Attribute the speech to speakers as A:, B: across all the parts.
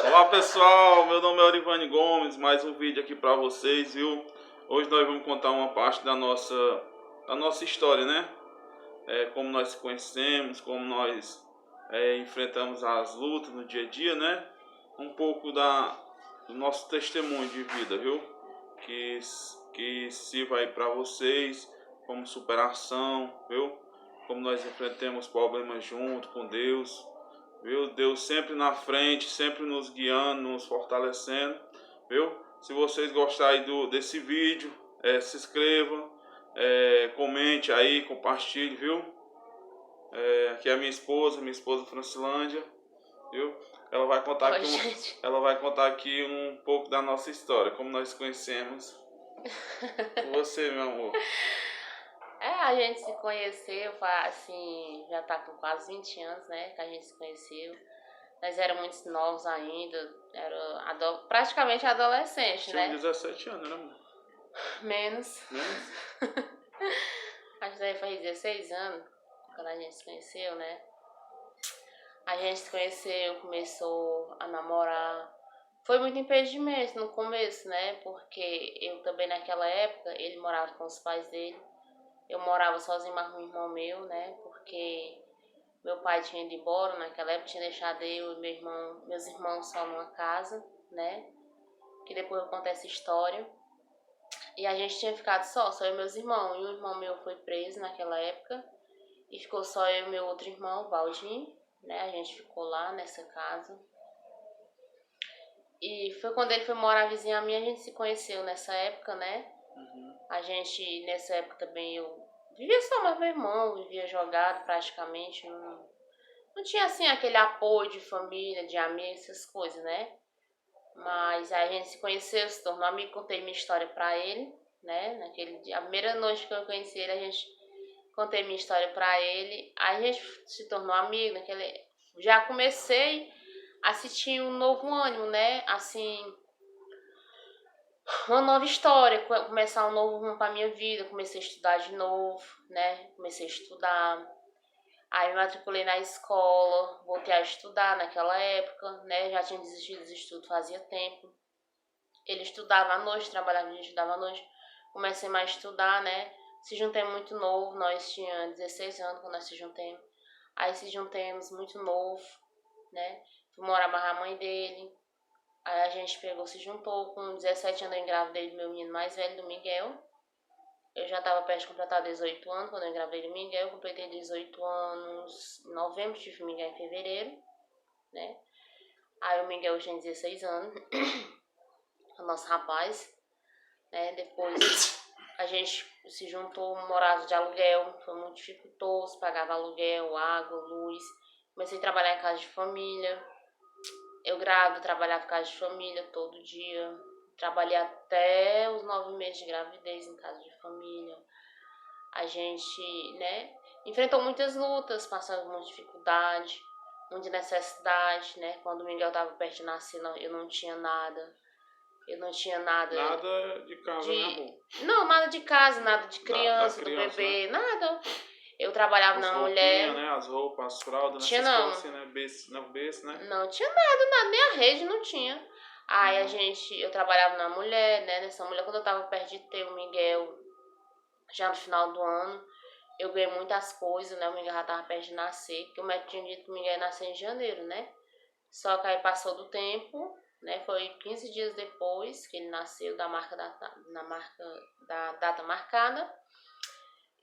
A: Olá pessoal, meu nome é Orivane Gomes, mais um vídeo aqui para vocês, viu? Hoje nós vamos contar uma parte da nossa história, né? Como nós se conhecemos, como nós enfrentamos as lutas no dia a dia, né? Um pouco do nosso testemunho de vida, viu? Que sirva aí para vocês como superação, viu? Como nós enfrentamos problemas junto com Deus. Viu? Deus sempre na frente, sempre nos guiando, nos fortalecendo, viu? Se vocês gostarem desse vídeo, se inscrevam, comente aí, compartilhe, viu? Aqui é a minha esposa Francilândia, viu? Ela vai contar ela vai contar aqui um pouco da nossa história, como nós conhecemos. Você, meu amor.
B: A gente se conheceu, assim, já tá com quase 20 anos, né, que a gente se conheceu. Nós éramos muito novos ainda, praticamente adolescente, né?
A: Tinha 17 anos, né, amor?
B: Menos. Acho que faz 16 anos, quando a gente se conheceu, né? A gente se conheceu, começou a namorar. Foi muito impedimento no começo, né? Porque eu também naquela época, ele morava com os pais dele. Eu morava sozinha, mas com um irmão meu, né? Porque meu pai tinha ido embora naquela época, tinha deixado eu e meus irmãos só numa casa, né? Que depois eu conto essa história. E a gente tinha ficado só eu e meus irmãos. E um irmão meu foi preso naquela época. E ficou só eu e meu outro irmão, Valdir, né? A gente ficou lá nessa casa. E foi quando ele foi morar vizinha a mim, a gente se conheceu nessa época, né? A gente, nessa época também, eu vivia só mais meu irmão, vivia jogado praticamente. Não tinha, assim, aquele apoio de família, de amigos, essas coisas, né? Mas aí a gente se conheceu, se tornou amigo, contei minha história pra ele, né? Naquele dia, a primeira noite que eu conheci ele, contei minha história pra ele. Aí a gente se tornou amigo, já comecei a sentir um novo ânimo, né? Assim, uma nova história, começar um novo rumo pra minha vida. Comecei a estudar de novo, né? Comecei a estudar. Aí me matriculei na escola, voltei a estudar naquela época, né? Já tinha desistido dos estudos fazia tempo. Ele estudava à noite, trabalhava e estudava à noite. Comecei mais a estudar, né? Se juntei muito novo, nós tínhamos 16 anos quando nós se juntemos. Aí se juntemos muito novo, né? Fui morar mais a mãe dele. Aí a gente se juntou. Com 17 anos eu engravidei do meu menino mais velho, do Miguel. Eu já estava perto de completar 18 anos quando eu engravidei do Miguel. Eu completei 18 anos em novembro, tive o Miguel em fevereiro, né? Aí o Miguel tinha 16 anos, o nosso rapaz, né? Depois a gente se juntou, morava de aluguel, foi muito dificultoso, pagava aluguel, água, luz. Comecei a trabalhar em casa de família. Eu grávida, trabalhava em casa de família todo dia. Trabalhei até os 9 meses de gravidez em casa de família. A gente, né, enfrentou muitas lutas, passando muita dificuldade, muita necessidade, né? Quando o Miguel estava perto de nascer, eu não tinha nada. Eu não tinha nada.
A: Nada de casa, né, amor?
B: Não, nada de casa, nada de criança,
A: da
B: do
A: criança,
B: bebê,
A: né?
B: nada. Eu trabalhava
A: As
B: na
A: roupinhas,
B: mulher.
A: né? As roupas, as fraldas,
B: Tinha
A: essas
B: não.
A: coisas assim, né? Berço, né?
B: Não tinha nada, nem a rede não tinha. Aí eu trabalhava na mulher, né? Nessa mulher, quando eu tava perto de ter o Miguel, já no final do ano, eu ganhei muitas coisas, né? O Miguel já tava perto de nascer, porque o médico tinha dito que o Miguel ia nascer em janeiro, né? Só que aí passou do tempo, né? Foi 15 dias depois que ele nasceu da data marcada.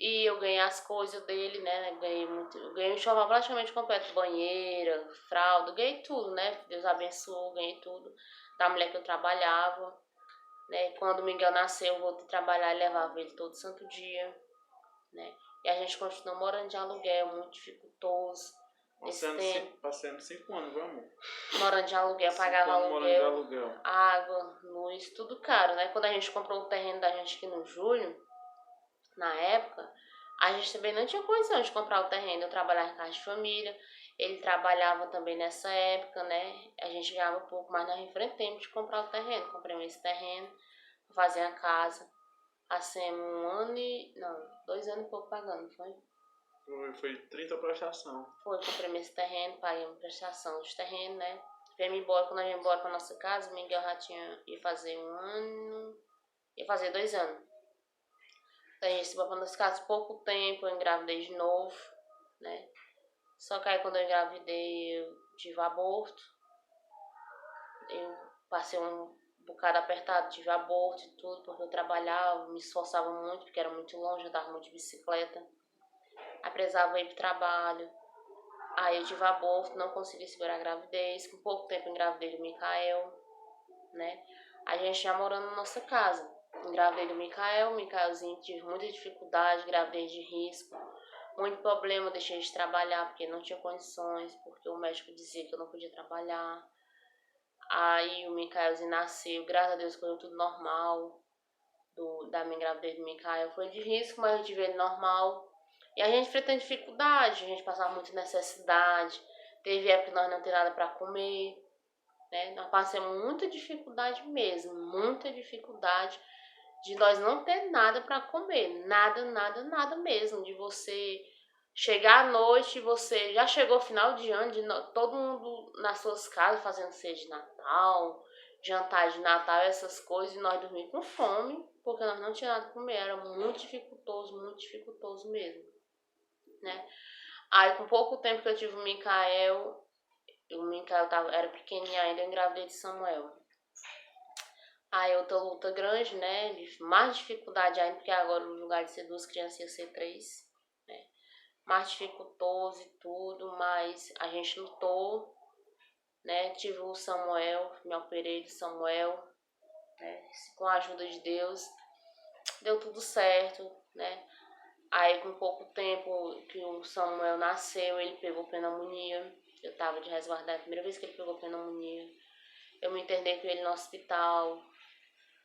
B: E eu ganhei as coisas dele, né? Eu ganhei um enxoval praticamente completo, banheira, fralda, ganhei tudo, né? Deus abençoou, ganhei tudo da mulher que eu trabalhava, né? Quando o Miguel nasceu, eu voltei a trabalhar e levava ele todo santo dia, né? E a gente continuou morando de aluguel, muito dificultoso.
A: Passando 5 anos, viu, amor?
B: Morando de aluguel, pagava aluguel,
A: de aluguel,
B: água, luz, tudo caro, né? Quando a gente comprou o terreno da gente aqui no Júlio, na época, a gente também não tinha condição de comprar o terreno. Eu trabalhava em casa de família, ele trabalhava também nessa época, né? A gente ganhava pouco, mas nós enfrentamos de comprar o terreno. Compramos esse terreno, fazer a casa. Assim, 2 anos e pouco pagando, foi?
A: Foi 30 prestação.
B: Foi, compramos esse terreno, paguei uma prestação dos terrenos, né? viemos embora, quando nós viemos embora pra nossa casa, o Miguel já ia fazer 1 ano, ia fazer 2 anos. Então a gente se mudou pra nossa casa pouco tempo, eu engravidei de novo, né? Só que aí quando eu engravidei, eu tive aborto. Eu passei um bocado apertado, tive aborto e tudo, porque eu trabalhava, me esforçava muito, porque era muito longe, eu andava muito de bicicleta. Aí precisava ir pro trabalho. Aí eu tive aborto, não consegui segurar a gravidez. Com pouco tempo eu engravidei do Mikael, né? A gente já morando na nossa casa. Engravidei do Mikael, o Mikaelzinho tive muita dificuldade, gravidez de risco. Muito problema, eu deixei de trabalhar porque não tinha condições, porque o médico dizia que eu não podia trabalhar. Aí o Mikaelzinho nasceu, graças a Deus correu tudo normal. Da minha gravidez do Mikael foi de risco, mas eu tive ele normal. E a gente enfrentando dificuldade, a gente passava muita necessidade. Teve época que nós não tínhamos nada para comer, né? Nós passamos muita dificuldade mesmo, muita dificuldade de nós não ter nada para comer, nada mesmo, de você chegar à noite, você já chegou final de ano, todo mundo nas suas casas fazendo ceia de Natal, jantar de Natal, essas coisas, e nós dormimos com fome, porque nós não tínhamos nada para comer, era muito dificultoso mesmo, né? Aí com pouco tempo que eu tive o Mikael era pequenininho ainda, eu engravidei de Samuel. Aí outra luta grande, né? Mais dificuldade ainda, porque agora no lugar de ser 2 crianças ia ser 3, né? Mais dificultoso e tudo, mas a gente lutou, né? Tive o Samuel, me operei de Samuel, né? Com a ajuda de Deus, deu tudo certo, né? Aí com pouco tempo que o Samuel nasceu, ele pegou pneumonia. Eu tava de resguardar, a primeira vez que ele pegou pneumonia. Eu me internei com ele no hospital.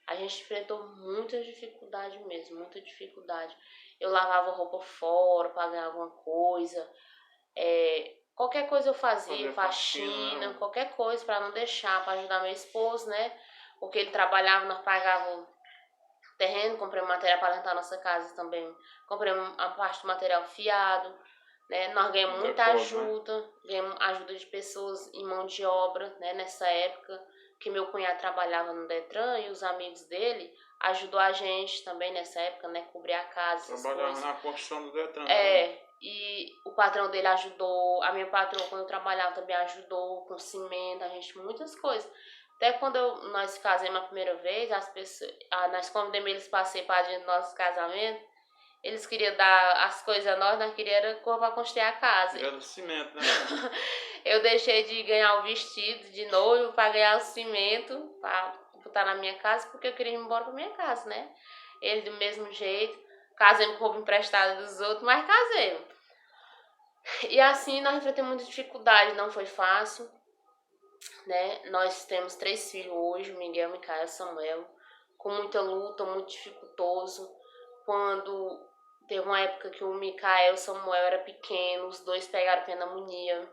B: A gente enfrentou muita dificuldade mesmo, muita dificuldade. Eu lavava roupa fora para ganhar alguma coisa. Qualquer coisa eu fazia, faxina,
A: né?
B: qualquer coisa para não deixar, para ajudar meu esposo, né? Porque ele trabalhava, nós pagávamos terreno, compramos material para levantar nossa casa também. Compramos a parte do material fiado, né? Nós ganhamos muita ajuda, né? Ganhamos ajuda de pessoas em mão de obra, né? Nessa época que meu cunhado trabalhava no Detran e os amigos dele ajudou a gente também nessa época, né? Cobrir a casa,
A: trabalhava na construção do Detran.
B: E o patrão dele ajudou, a minha patroa quando eu trabalhava também ajudou com cimento, a gente, muitas coisas. Até quando nós casamos a primeira vez, as pessoas, nós convidamos eles para ser padrinho do nosso casamento. Eles queriam dar as coisas a nós queríamos cor para construir a casa.
A: Era do cimento, né?
B: Eu deixei de ganhar o vestido de noivo para ganhar o cimento, para botar na minha casa, porque eu queria ir embora para minha casa, né? Ele do mesmo jeito, casamos com roupa emprestada dos outros, mas casemos. E assim nós enfrentamos muita dificuldade, não foi fácil, né? Nós temos 3 filhos hoje, Miguel, Mikael, Samuel, com muita luta, muito dificultoso. Quando teve uma época que o Mikael e o Samuel eram pequenos, os 2 pegaram pneumonia.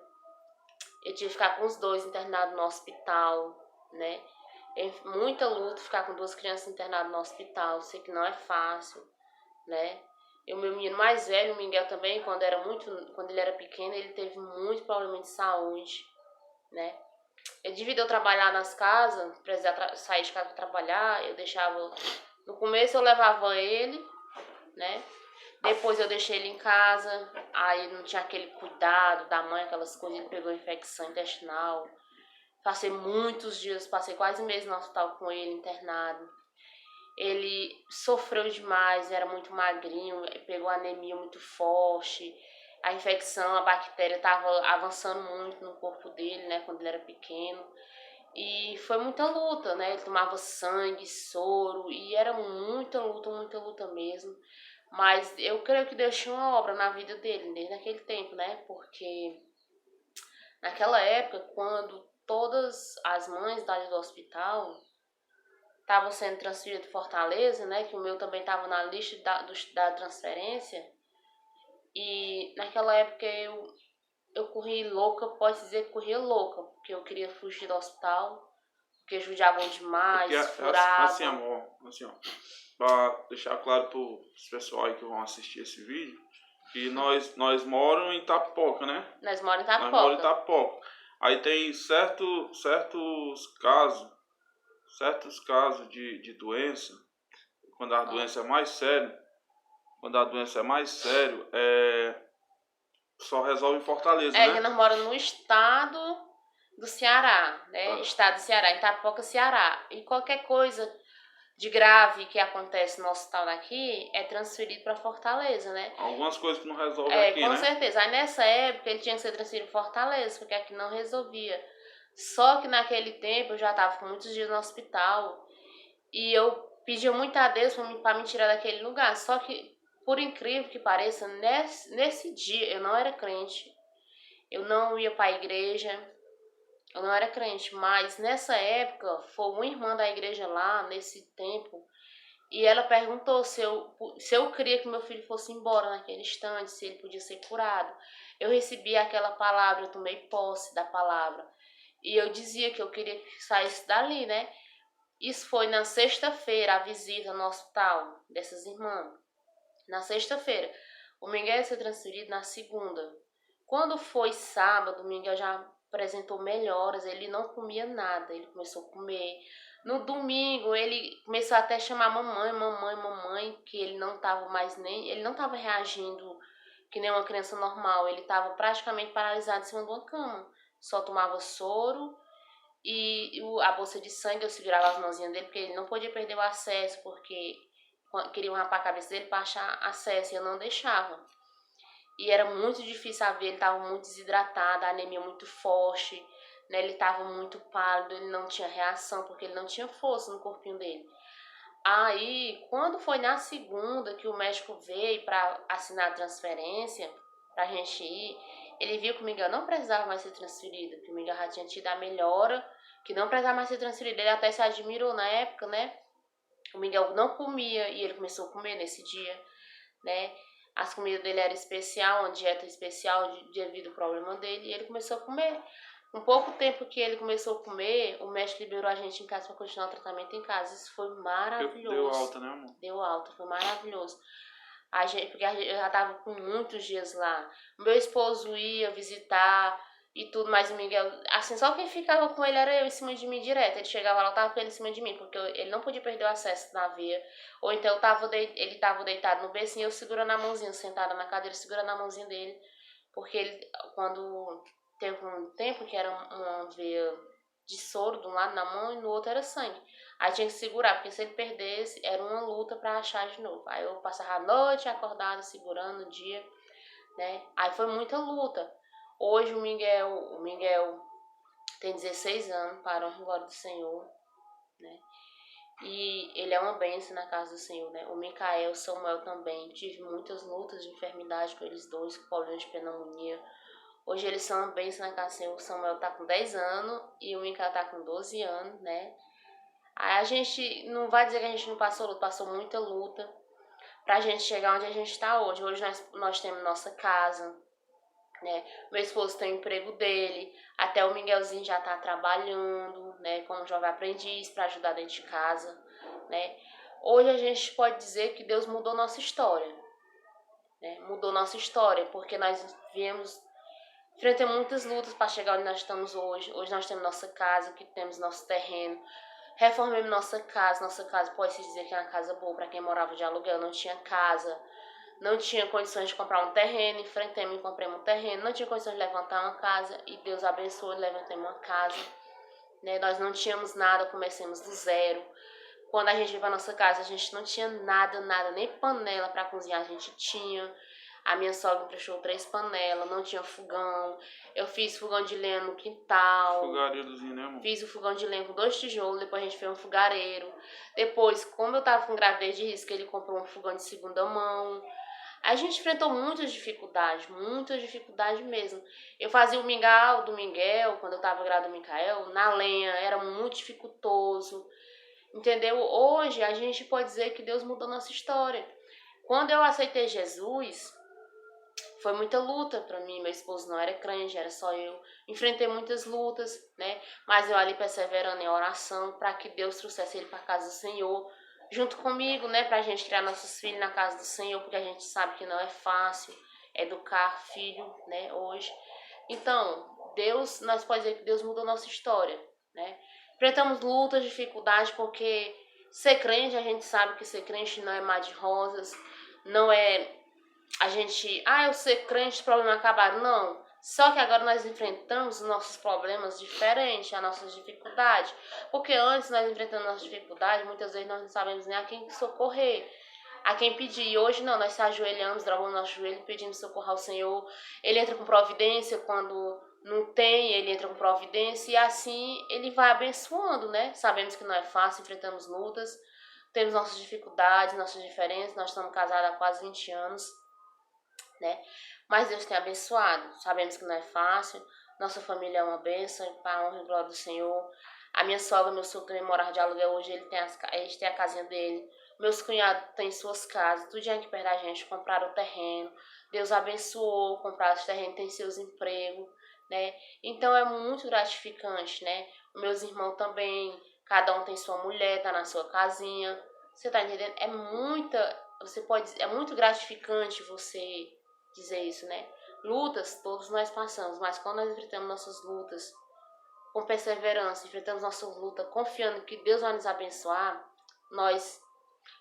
B: Eu tive que ficar com os 2 internados no hospital, né? Muita luta ficar com 2 crianças internadas no hospital, sei que não é fácil, né? E o meu menino mais velho, o Miguel também, quando ele era pequeno, ele teve muito problema de saúde, né? Devido eu trabalhar nas casas, precisar sair de casa para trabalhar, eu deixava... No começo eu levava ele, né? Depois eu deixei ele em casa, aí não tinha aquele cuidado da mãe, aquelas coisas, ele pegou infecção intestinal. Passei muitos dias, passei quase um mês no hospital com ele internado. Ele sofreu demais, era muito magrinho, pegou anemia muito forte. A infecção, a bactéria estava avançando muito no corpo dele, né, quando ele era pequeno. E foi muita luta, né? Ele tomava sangue, soro, e era muita luta mesmo. Mas eu creio que Deus tinha uma obra na vida dele, desde aquele tempo, né? Porque naquela época, quando todas as mães do hospital estavam sendo transferidas de Fortaleza, né? Que o meu também estava na lista da transferência. E naquela época eu corri louca, posso dizer que corria louca, porque eu queria fugir do hospital, porque judiavam demais, furavam.
A: Assim, amor, assim, ó, pra deixar claro pros pessoal aí que vão assistir esse vídeo, que nós moramos em Itapipoca, né?
B: Nós moramos em Itapipoca.
A: Nós moramos em Itapipoca. Aí tem certos casos de doença, quando a doença é mais séria, só resolve em Fortaleza,
B: É que
A: né?
B: nós moramos no estado do Ceará, né?
A: Tá.
B: Estado do Ceará, em Itapoca, Ceará. E qualquer coisa de grave que acontece no hospital daqui é transferido para Fortaleza, né?
A: Algumas coisas que não resolve
B: É,
A: aqui,
B: com
A: né?
B: certeza. Aí nessa época ele tinha que ser transferido para Fortaleza, porque aqui não resolvia. Só que naquele tempo eu já estava com muitos dias no hospital e eu pedia muito a Deus para me tirar daquele lugar. Só que, por incrível que pareça, nesse dia eu não era crente, eu não ia para a igreja, eu não era crente, mas nessa época foi uma irmã da igreja lá, nesse tempo, e ela perguntou se eu queria que meu filho fosse embora naquele instante, se ele podia ser curado. Eu recebi aquela palavra, eu tomei posse da palavra. E eu dizia que eu queria que saísse dali, né? Isso foi na sexta-feira, a visita no hospital dessas irmãs. Na sexta-feira. O Miguel ia ser transferido na segunda. Quando foi sábado, o Miguel já apresentou melhoras, ele não comia nada, ele começou a comer. No domingo, ele começou até a chamar mamãe, mamãe, mamãe, que ele não estava mais ele não estava reagindo que nem uma criança normal, ele estava praticamente paralisado em cima de uma cama. Só tomava soro e a bolsa de sangue, eu segurava as mãozinhas dele, porque ele não podia perder o acesso, porque queriam rapar a cabeça dele para achar acesso e eu não deixava. E era muito difícil a ver, ele estava muito desidratado, a anemia muito forte, né? Ele estava muito pálido, ele não tinha reação, porque ele não tinha força no corpinho dele. Aí, quando foi na segunda que o médico veio para assinar a transferência, pra gente ir, ele viu que o Miguel não precisava mais ser transferido, que o Miguel já tinha tido a melhora, que não precisava mais ser transferido. Ele até se admirou na época, né? O Miguel não comia e ele começou a comer nesse dia, né? As comidas dele eram especial, uma dieta especial devido ao problema dele, e ele começou a comer. Um pouco tempo que ele começou a comer, o médico liberou a gente em casa para continuar o tratamento em casa. Isso foi maravilhoso.
A: Deu alta, né, amor?
B: Deu alta, foi maravilhoso. Porque eu já tava com muitos dias lá. Meu esposo ia visitar e tudo, mas o Miguel, assim, só quem ficava com ele era eu em cima de mim direto. Ele chegava lá, eu tava com ele em cima de mim, porque ele não podia perder o acesso na veia. Ou então ele tava deitado no bercinho, eu segurando a mãozinha, sentada na cadeira, segurando a mãozinha dele. Porque ele, quando teve um tempo que era uma veia de soro de um lado na mão e no outro era sangue. Aí tinha que segurar, porque se ele perdesse, era uma luta pra achar de novo. Aí eu passava a noite acordada, segurando o dia, né? Aí foi muita luta. Hoje o Miguel tem 16 anos, para a glória do Senhor, né? E ele é uma bênção na casa do Senhor, né? O Micael, o Samuel também. Tive muitas lutas de enfermidade com eles dois, com problema de pneumonia. Hoje eles são uma bênção na casa do Senhor. O Samuel tá com 10 anos e o Micael tá com 12 anos, né? Aí a gente não vai dizer que a gente não passou luta, passou muita luta pra gente chegar onde a gente tá hoje. Hoje nós temos nossa casa, né? Meu esposo tem o emprego dele, até o Miguelzinho já tá trabalhando, né? Como jovem aprendiz para ajudar dentro de casa, né? Hoje a gente pode dizer que Deus mudou nossa história, né? Mudou nossa história, porque nós viemos enfrentamos muitas lutas para chegar onde nós estamos hoje. Hoje nós temos nossa casa, que temos nosso terreno. Reformemos nossa casa. Nossa casa pode-se dizer que é uma casa boa para quem morava de aluguel. Não tinha casa, não tinha condições de comprar um terreno. Enfrentemos e compramos um terreno. Não tinha condições de levantar uma casa. E Deus abençoou e levantamos uma casa. Né? Nós não tínhamos nada, comecemos do zero. Quando a gente veio para nossa casa, a gente não tinha nada, nem panela para cozinhar a gente tinha. A minha sogra emprestou 3 panelas, não tinha fogão. Eu fiz fogão de lenha no quintal.
A: Fogareirozinho, né, amor?
B: Fiz o fogão de lenha com 2 tijolos, depois a gente fez um fogareiro. Depois, como eu tava com gravidez de risco, ele comprou um fogão de segunda mão. A gente enfrentou muitas dificuldades mesmo. Eu fazia o mingau do Miguel, quando eu tava grávida do Micael, na lenha, era muito dificultoso. Entendeu? Hoje a gente pode dizer que Deus mudou nossa história. Quando eu aceitei Jesus, foi muita luta para mim. Meu esposo não era crente, era só eu. Enfrentei muitas lutas, né? Mas eu ali perseverando em oração para que Deus trouxesse ele para a casa do Senhor, junto comigo, né? Para a gente criar nossos filhos na casa do Senhor, porque a gente sabe que não é fácil educar filho, né? Hoje. Então, nós podemos dizer que Deus mudou nossa história, né? Enfrentamos lutas, dificuldades, porque ser crente, a gente sabe que ser crente não é mar de rosas, não é a gente, eu ser crente, os problemas acabaram, não. Só que agora nós enfrentamos os nossos problemas diferentes, as nossas dificuldades. Porque antes nós enfrentando nossas dificuldades, muitas vezes nós não sabemos nem a quem socorrer, a quem pedir. E hoje não, nós se ajoelhamos, dobramos nosso joelho, pedimos socorro ao Senhor. Ele entra com providência quando não tem, ele entra com providência e assim ele vai abençoando, né? Sabemos que não é fácil, enfrentamos lutas, temos nossas dificuldades, nossas diferenças. Nós estamos casados há quase 20 anos, né? Mas Deus tem abençoado. Sabemos que não é fácil. Nossa família é uma bênção, para a honra e glória do Senhor. A minha sogra, meu sogro também moram de aluguel hoje, eles têm a casinha dele. Meus cunhados têm suas casas, tudo aqui perto da gente, compraram o terreno. Deus abençoou, compraram os terrenos, têm seus empregos, né? Então é muito gratificante, né? Meus irmãos também, cada um tem sua mulher, tá na sua casinha. Você tá entendendo? É muito gratificante você dizer isso, né? Lutas, todos nós passamos, mas quando nós enfrentamos nossas lutas com perseverança, enfrentamos nossas lutas confiando que Deus vai nos abençoar, nós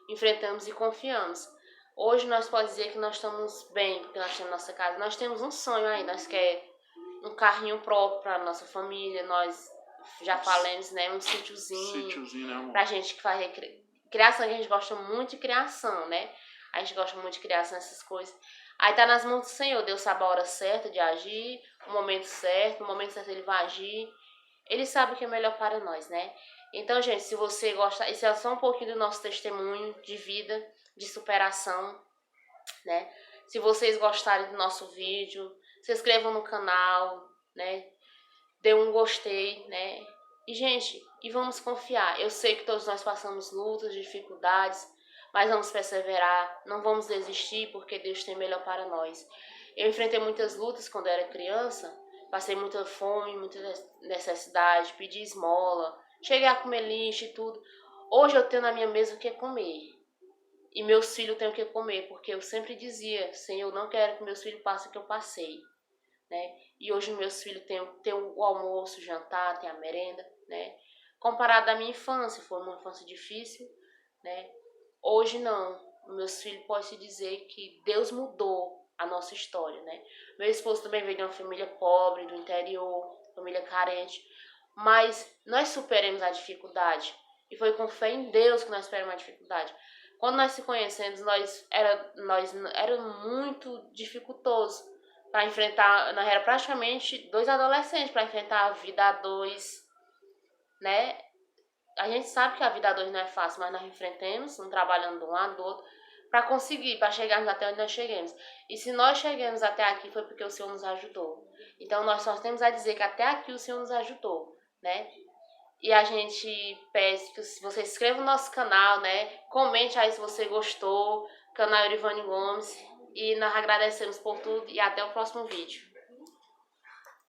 B: enfrentamos e confiamos. Hoje nós podemos dizer que nós estamos bem, porque nós temos nossa casa. Nós temos um sonho aí, nós queremos um carrinho próprio para nossa família, nós já falamos, né? Um sítiozinho,
A: né, amor?
B: Pra gente que faz criação, que a gente gosta muito de criação, né? A gente gosta muito de criação, essas coisas. Aí tá nas mãos do Senhor, Deus sabe a hora certa de agir, o momento certo, ele vai agir. Ele sabe o que é melhor para nós, né? Então, gente, se você gosta, esse é só um pouquinho do nosso testemunho de vida, de superação, né? Se vocês gostarem do nosso vídeo, se inscrevam no canal, né? Dê um gostei, né? E, gente, vamos confiar. Eu sei que todos nós passamos lutas, dificuldades, mas vamos perseverar, não vamos desistir, porque Deus tem melhor para nós. Eu enfrentei muitas lutas quando eu era criança, passei muita fome, muita necessidade, pedi esmola, cheguei a comer lixo e tudo. Hoje eu tenho na minha mesa o que comer. E meus filhos têm o que comer, porque eu sempre dizia, Senhor, eu não quero que meus filhos passem o que eu passei, né? E hoje meus filhos têm o almoço, o jantar, têm a merenda, né? Comparado à minha infância, foi uma infância difícil, né? Hoje não. Meus filhos podem se dizer que Deus mudou a nossa história, né? Meu esposo também veio de uma família pobre, do interior, família carente, mas nós superamos a dificuldade. E foi com fé em Deus que nós superamos a dificuldade. Quando nós se conhecemos, era muito dificultoso para enfrentar. Nós era praticamente 2 adolescentes para enfrentar a vida a dois, né? A gente sabe que a vida a dois não é fácil, mas nós enfrentamos, um trabalhando de um lado do outro, para chegarmos até onde nós chegamos. E se nós chegamos até aqui foi porque o Senhor nos ajudou. Então nós só temos a dizer que até aqui o Senhor nos ajudou, né? E a gente pede que você se inscreva no nosso canal, né? Comente aí se você gostou, canal Eurivane Gomes. E nós agradecemos por tudo e até o próximo vídeo.